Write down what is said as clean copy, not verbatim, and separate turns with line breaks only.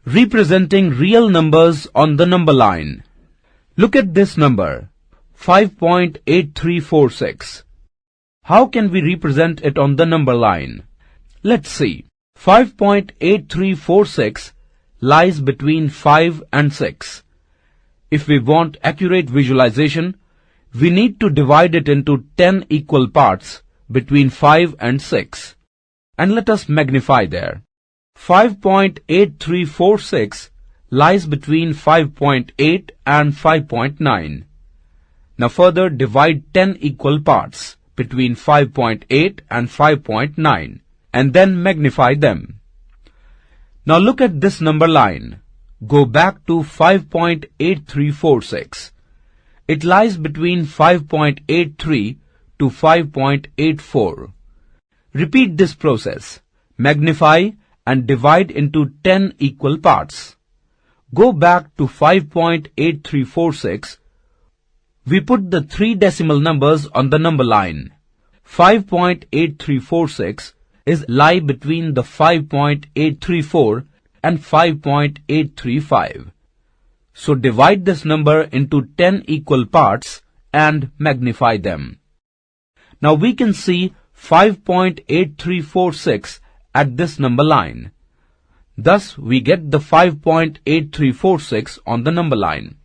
Representing real numbers on the number line. Look at this number, 5.8346. How can we represent it on the number line? Let's see. 5.8346 lies between 5 and 6. If we want accurate visualization, we need to divide it into 10 equal parts between 5 and 6. And let us magnify there. 5.8346 lies between 5.8 and 5.9. Now further divide 10 equal parts between 5.8 and 5.9 and then magnify them. Now look at this number line. Go back to 5.8346. It lies between 5.83 to 5.84. Repeat this process. Magnify and divide into 10 equal parts. Go back to 5.8346. We put the 3 decimal numbers on the number line. 5.8346 is lie between the 5.834 and 5.835. So divide this number into 10 equal parts and magnify them. Now we can see 5.8346 at this number line. Thus we get the 5.8346 on the number line.